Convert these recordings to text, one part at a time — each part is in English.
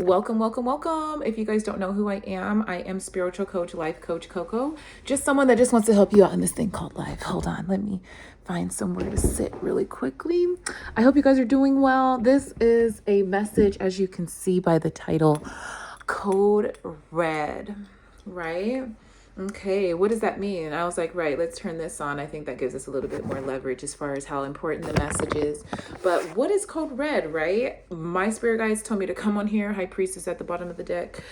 Welcome, welcome, welcome. If you guys don't know who I am spiritual coach, life coach Coco. Just someone that just wants to help you out in this thing called life. Hold on, let me find somewhere to sit really quickly. I hope you guys are doing well. This is a message, as you can see by the title, Code Red, right? Okay, what does that mean? I was like, right, let's turn this on. I think that gives us a little bit more leverage as far as how important the message is. But what is code red, right? My spirit guides told me to come on here, High Priestess at the bottom of the deck,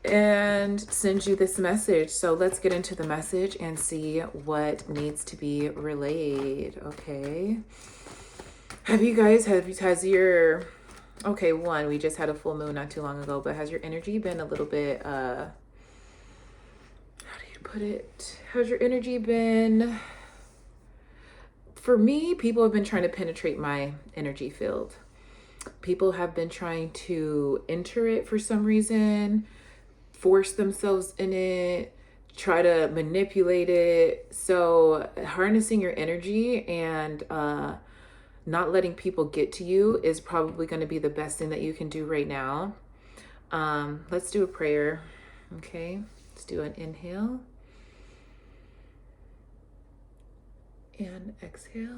and send you this message. So let's get into the message and see what needs to be relayed. Okay. Has your, okay, one, we just had a full moon not too long ago, but has your energy been a little bit, put it? How's your energy been? For me, people have been trying to penetrate my energy field. People have been trying to enter it for some reason, force themselves in it, try to manipulate it. So harnessing your energy and not letting people get to you is probably going to be the best thing that you can do right now. Let's do a prayer. Okay, let's do an inhale. And exhale.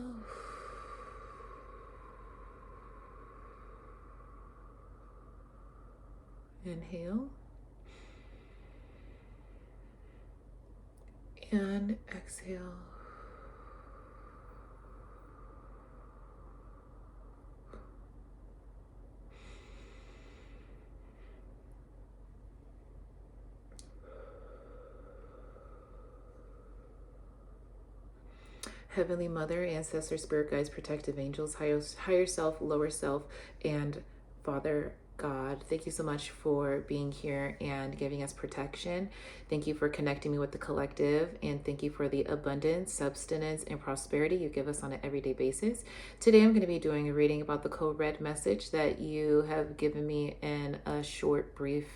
Inhale. And exhale. Heavenly Mother, Ancestor, Spirit Guides, Protective Angels, higher self, lower self, and Father God, thank you so much for being here and giving us protection. Thank you for connecting me with the collective, and thank you for the abundance, substance, and prosperity you give us on an everyday basis. Today I'm going to be doing a reading about the code red message that you have given me in a short, brief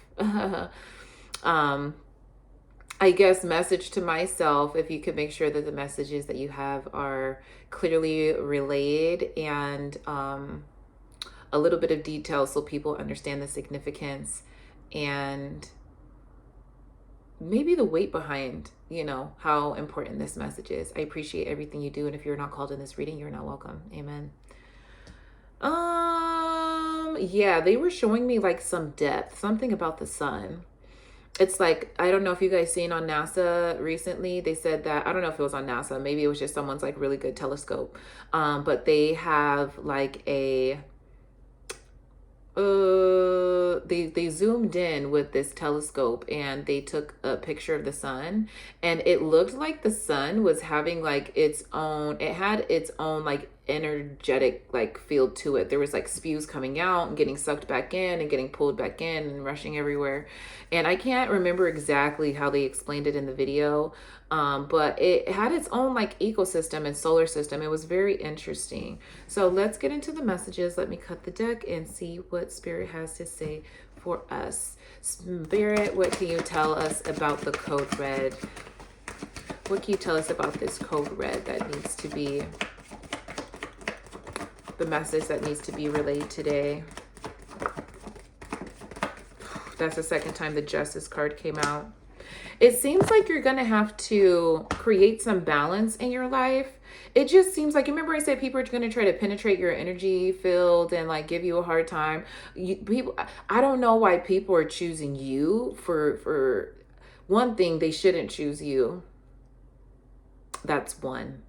I guess message to myself. If you could make sure that the messages that you have are clearly relayed and a little bit of detail so people understand the significance and maybe the weight behind, how important this message is. I appreciate everything you do, and if you're not called in this reading, you're not welcome. Amen. Yeah, they were showing me like some depth, something about the sun. It's like, I don't know if you guys seen on NASA recently, they said that, I don't know if it was on NASA, maybe it was just someone's like really good telescope. But they have like they zoomed in with this telescope and they took a picture of the sun, and it looked like the sun was having like it had its own like energetic like field to it. There was like spews coming out and getting sucked back in and getting pulled back in and rushing everywhere. And I can't remember exactly how they explained it in the video, but it had its own like ecosystem and solar system. It was very interesting. So let's get into the messages. Let me cut the deck and see what Spirit has to say for us. Spirit, what can you tell us about the code red? What can you tell us about this code red that needs to be, the message that needs to be relayed today? That's the second time the Justice card came out. It seems like you're going to have to create some balance in your life. It just seems like, remember I said people are going to try to penetrate your energy field and like give you a hard time. I don't know why people are choosing you. For one thing, they shouldn't choose you. That's one.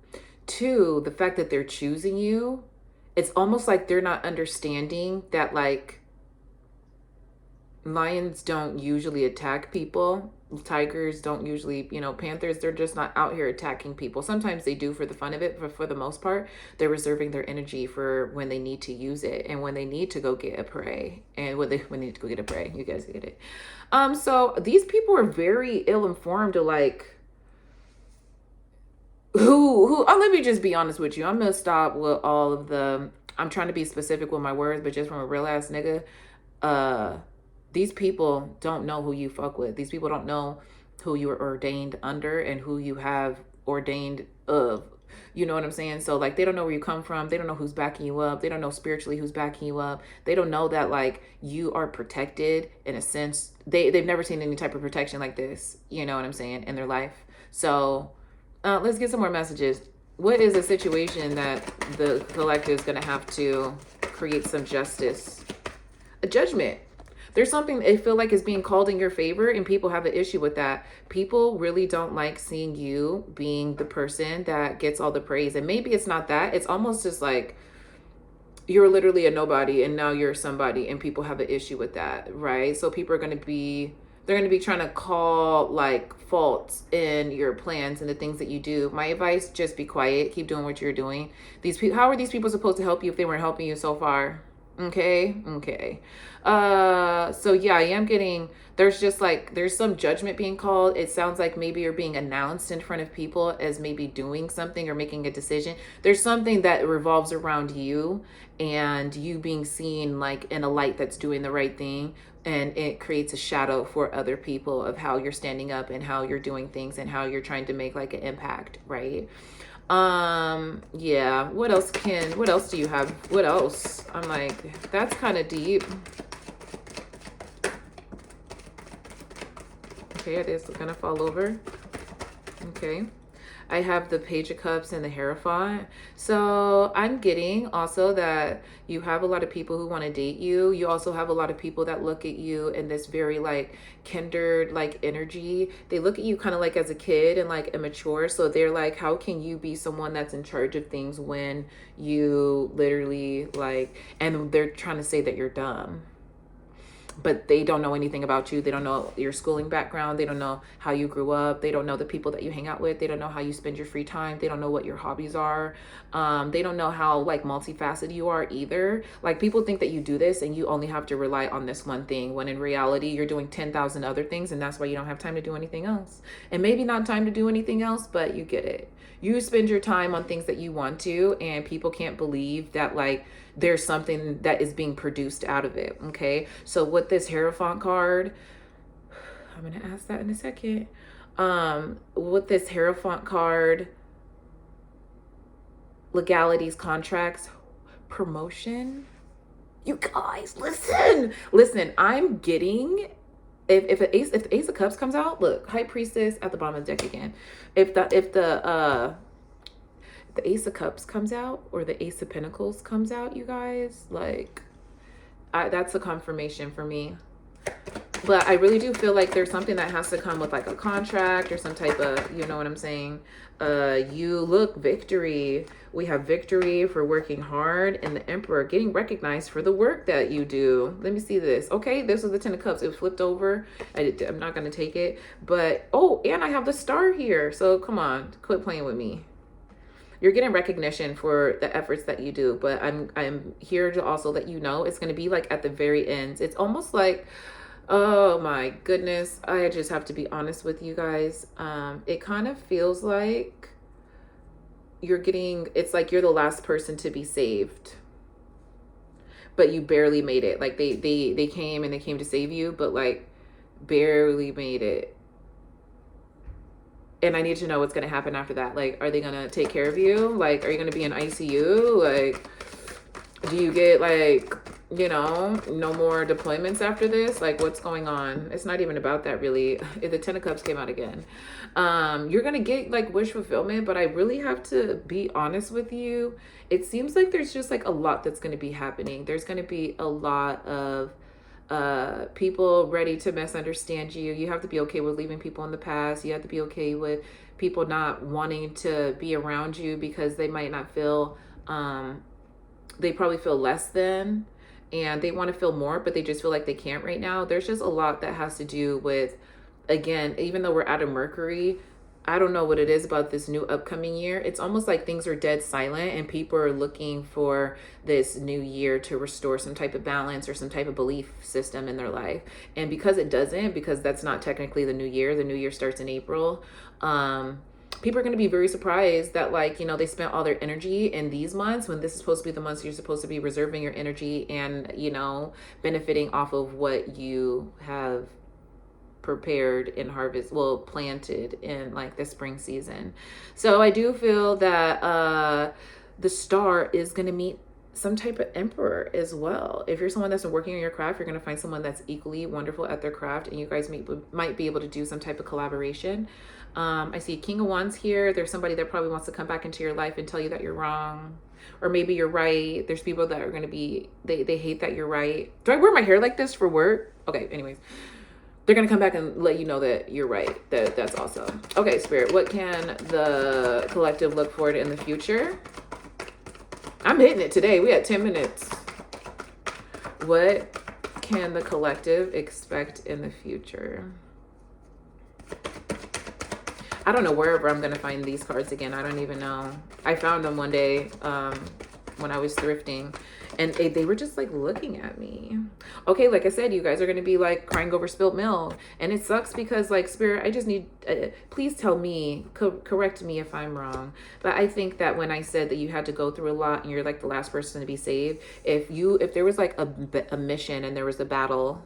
Two, the fact that they're choosing you, it's almost like they're not understanding that like lions don't usually attack people. Tigers don't usually, panthers, they're just not out here attacking people. Sometimes they do for the fun of it, but for the most part, they're reserving their energy for when they need to use it and when they need to go get a prey. And when they need to go get a prey, you guys get it. So these people are very ill-informed to like let me just be honest with you. I'm gonna stop with all of I'm trying to be specific with my words, but just from a real ass nigga, these people don't know who you fuck with. These people don't know who you are ordained under and who you have ordained of. You know what I'm saying? So like they don't know where you come from. They don't know who's backing you up. They don't know spiritually who's backing you up. They don't know that like you are protected in a sense. They've never seen any type of protection like this, you know what I'm saying, in their life. So let's get some more messages. What is a situation that the collective is going to have to create some justice? A judgment. There's something they feel like is being called in your favor, and people have an issue with that. People really don't like seeing you being the person that gets all the praise. And maybe it's not that. It's almost just like you're literally a nobody and now you're somebody, and people have an issue with that, right? So people are going to be, they're going to be trying to call like faults in your plans and the things that you do. My advice, just be quiet, keep doing what you're doing. These people, how are these people supposed to help you if they weren't helping you so far? Okay. So yeah, I am getting, there's just like, there's some judgment being called. It sounds like maybe you're being announced in front of people as maybe doing something or making a decision. There's something that revolves around you and you being seen like in a light that's doing the right thing. And it creates a shadow for other people of how you're standing up and how you're doing things and how you're trying to make like an impact, right? Yeah, what else do you have? What else? I'm like, that's kind of deep. Okay, it is gonna fall over. Okay. I have the Page of Cups and the Hierophant. So I'm getting also that you have a lot of people who want to date you. You also have a lot of people that look at you in this very like kindred like energy. They look at you kind of like as a kid and like immature. So they're like, how can you be someone that's in charge of things when you literally like, and they're trying to say that you're dumb, but they don't know anything about you. They don't know your schooling background. They don't know how you grew up. They don't know the people that you hang out with. They don't know how you spend your free time. They don't know what your hobbies are. They don't know how like multifaceted you are either. Like people think that you do this and you only have to rely on this one thing, when in reality you're doing 10,000 other things, and that's why you don't have time to do anything else. And maybe not time to do anything else, but you get it. You spend your time on things that you want to, and people can't believe that like there's something that is being produced out of it. Okay, so with this Hierophant card, I'm gonna ask that in a second. With this Hierophant card, legalities, contracts, promotion. You guys, listen. I'm getting, if the Ace of Cups comes out, look, High Priestess at the bottom of the deck again. If the Ace of Cups comes out or the Ace of Pentacles comes out, you guys, like, that's a confirmation for me. But I really do feel like there's something that has to come with like a contract or some type of, you know what I'm saying? You look, victory. We have victory for working hard, and the Emperor getting recognized for the work that you do. Let me see this. Okay, this was the Ten of Cups. It was flipped over. I'm not going to take it. But, oh, and I have the Star here. So come on, quit playing with me. You're getting recognition for the efforts that you do, but I'm here to also let you know it's going to be like at the very end. It's almost like, oh my goodness, I just have to be honest with you guys. It kind of feels like it's like you're the last person to be saved, but you barely made it. Like they came and they came to save you, but like barely made it. And I need to know what's going to happen after that. Like, are they going to take care of you? Like, are you going to be in ICU? Like, do you get like, you know, no more deployments after this? Like, what's going on? It's not even about that really. The Ten of Cups came out again. You're going to get like wish fulfillment, but I really have to be honest with you. It seems like there's just like a lot that's going to be happening. There's going to be a lot of people ready to misunderstand you. You have to be okay with leaving people in the past. You have to be okay with people not wanting to be around you because they might not feel, they probably feel less than, and they want to feel more, but they just feel like they can't right now. There's just a lot that has to do with, again, even though we're out of Mercury, I don't know what it is about this new upcoming year. It's almost like things are dead silent and people are looking for this new year to restore some type of balance or some type of belief system in their life. And because it doesn't, because that's not technically the new year starts in April. People are going to be very surprised that, like, you know, they spent all their energy in these months when this is supposed to be the months you're supposed to be reserving your energy and, you know, benefiting off of what you have prepared in harvest, well, planted in like the spring season. So I do feel that the star is going to meet some type of emperor as well. If you're someone that's been working on your craft, you're going to find someone that's equally wonderful at their craft, and you guys might be able to do some type of collaboration. I see King of Wands here. There's somebody that probably wants to come back into your life and tell you that you're wrong, or maybe you're right. There's people that are going to be, they hate that you're right. Do I wear my hair like this for work? Okay, anyways, they're going to come back and let you know that you're right. That's awesome. Okay, Spirit, what can the collective look forward to in the future? I'm hitting it today. We had 10 minutes. What can the collective expect in the future? I don't know wherever I'm going to find these cards again. I don't even know. I found them one day when I was thrifting, and they were just like looking at me. Okay, like I said, you guys are going to be like crying over spilt milk, and it sucks because like, Spirit, I just need, please tell me, correct me if I'm wrong, but I think that when I said that you had to go through a lot and you're like the last person to be saved, if there was like a mission and there was a battle,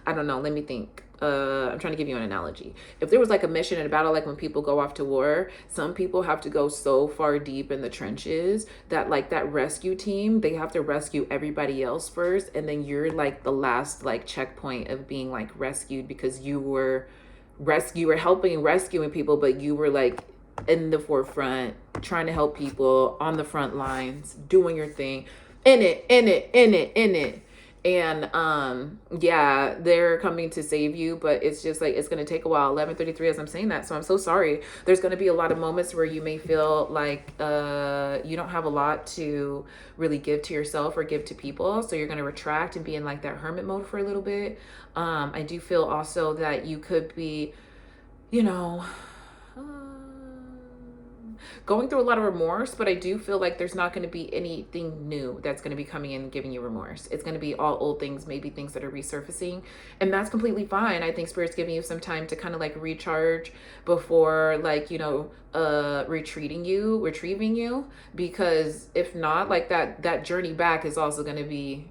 I don't know, let me think. I'm trying to give you an analogy. If there was like a mission and a battle, like when people go off to war, some people have to go so far deep in the trenches that like that rescue team, they have to rescue everybody else first. And then you're like the last like checkpoint of being like rescued, because you were helping rescuing people, but you were like in the forefront, trying to help people on the front lines, doing your thing, in it. And yeah, they're coming to save you, but it's just like, it's going to take a while. 11:33 as I'm saying that, so I'm so sorry. There's going to be a lot of moments where you may feel like you don't have a lot to really give to yourself or give to people, so you're going to retract and be in like that hermit mode for a little bit. I do feel also that you could be, you know, going through a lot of remorse, but I do feel like there's not going to be anything new that's going to be coming in and giving you remorse. It's going to be all old things, maybe things that are resurfacing, and that's completely fine. I think Spirit's giving you some time to kind of like recharge before like, you know, retrieving you, because if not, like that journey back is also going to be,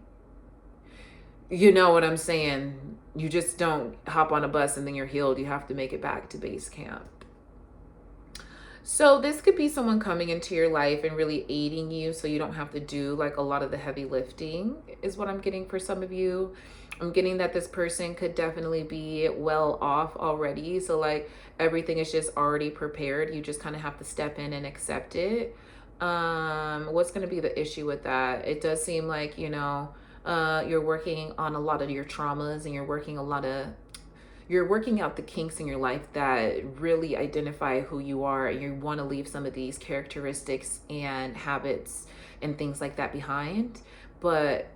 you know what I'm saying? You just don't hop on a bus and then you're healed. You have to make it back to base camp. So this could be someone coming into your life and really aiding you, so you don't have to do like a lot of the heavy lifting, is what I'm getting for some of you. I'm getting that this person could definitely be well off already. So like everything is just already prepared. You just kind of have to step in and accept it. What's going to be the issue with that? It does seem like, you know, you're working on a lot of your traumas, and you're working out the kinks in your life that really identify who you are, and you want to leave some of these characteristics and habits and things like that behind. But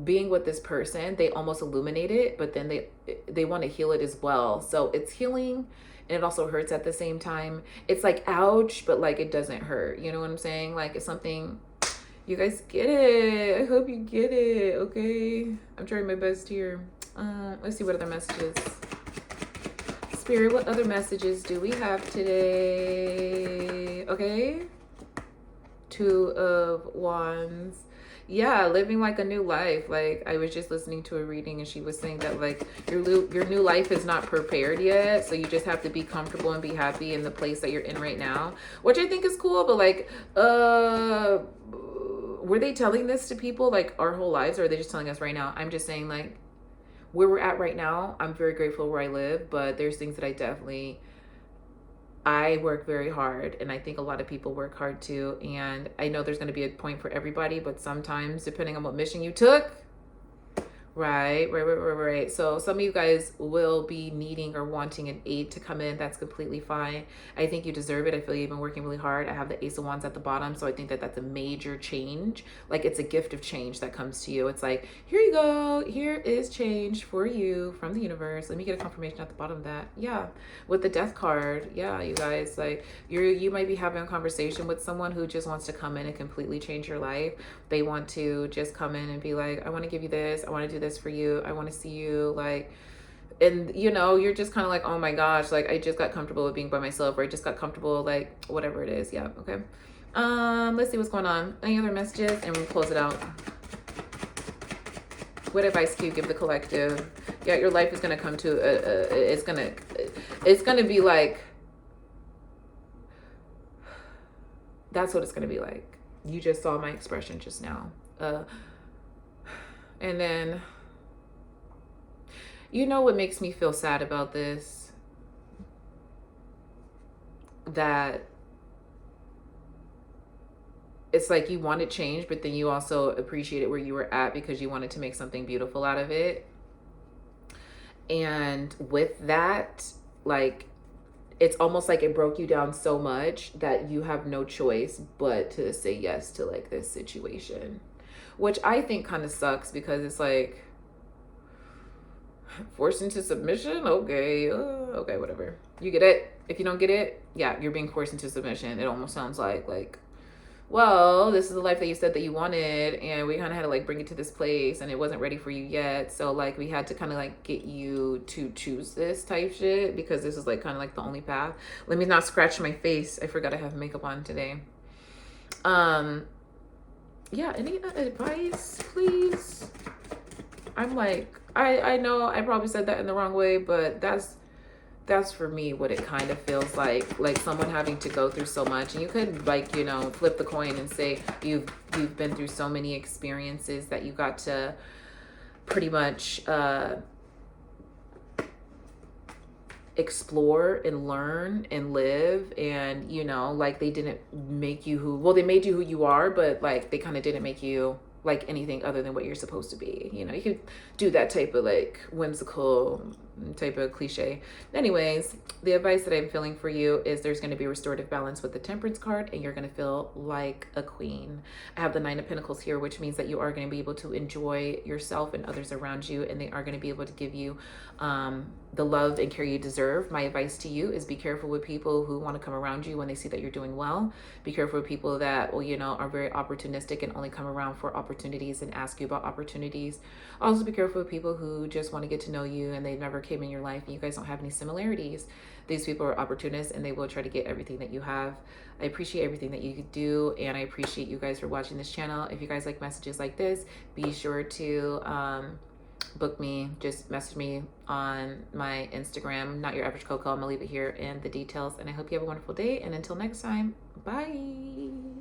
being with this person, they almost illuminate it, but then they want to heal it as well. So it's healing, and it also hurts at the same time. It's like ouch, but like it doesn't hurt. You know what I'm saying? Like it's something, you guys get it. I hope you get it. Okay, I'm trying my best here. Let's see what other messages. Spirit, what other messages do we have today? Okay. 2 of Wands. Yeah, living like a new life. Like I was just listening to a reading, and she was saying that like your new life is not prepared yet, so you just have to be comfortable and be happy in the place that you're in right now, which I think is cool. But like were they telling this to people like our whole lives, or are they just telling us right now? I'm just saying like where we're at right now, I'm very grateful where I live, but there's things that I work very hard, and I think a lot of people work hard too. And I know there's going to be a point for everybody, but sometimes depending on what mission you took, right. So some of you guys will be needing or wanting an aid to come in. That's completely fine. I think you deserve it. I feel you've been working really hard. I have the Ace of Wands at the bottom, so I think that that's a major change. Like it's a gift of change that comes to you. It's like, here you go. Here is change for you from the universe. Let me get a confirmation at the bottom of that. Yeah, with the Death card. Yeah, you guys, like you might be having a conversation with someone who just wants to come in and completely change your life. They want to just come in and be like, I want to give you this. I want to do this for you. I want to see you like, and you know, you're just kind of like, oh my gosh, like I just got comfortable with being by myself, or I just got comfortable, like whatever it is. Yeah. Okay. Let's see what's going on. Any other messages, and we'll close it out. What advice can you give the collective? Yeah, your life is gonna come to it's gonna be like, that's what it's gonna be like. You just saw my expression just now. And then, you know what makes me feel sad about this? That it's like you wanted change, but then you also appreciated where you were at because you wanted to make something beautiful out of it. And with that, like, it's almost like it broke you down so much that you have no choice but to say yes to like this situation, which I think kind of sucks because it's like forced into submission. Okay, okay, whatever. You get it. If you don't get it, yeah, you're being forced into submission. It almost sounds like, well, this is the life that you said that you wanted, and we kind of had to like bring it to this place, and it wasn't ready for you yet. So like we had to kind of like get you to choose this type shit because this is like kind of like the only path. Let me not scratch my face. I forgot I have makeup on today. Yeah, any advice, please? I'm like, I know I probably said that in the wrong way, but that's for me what it kind of feels like someone having to go through so much. And you could like, you know, flip the coin and say you've been through so many experiences that you got to pretty much explore and learn and live. And you know, like they didn't make you they made you who you are, but like they kind of didn't make you like anything other than what you're supposed to be. You know, you could do that type of like whimsical type of cliche. Anyways, the advice that I'm feeling for you is there's going to be restorative balance with the Temperance card, and you're going to feel like a queen. I have the Nine of Pentacles here, which means that you are going to be able to enjoy yourself and others around you, and they are going to be able to give you the love and care you deserve. My advice to you is be careful with people who want to come around you when they see that you're doing well. Be careful with people that, well, you know, are very opportunistic and only come around for opportunities and ask you about opportunities. Also be careful with people who just want to get to know you and they never came in your life and you guys don't have any similarities. These people are opportunists and they will try to get everything that you have. I appreciate everything that you do, and I appreciate you guys for watching this channel. If you guys like messages like this, be sure to book me. Just message me on my Instagram, Not Your Average Coco. I'm gonna leave it here in the details, and I hope you have a wonderful day, and until next time, bye.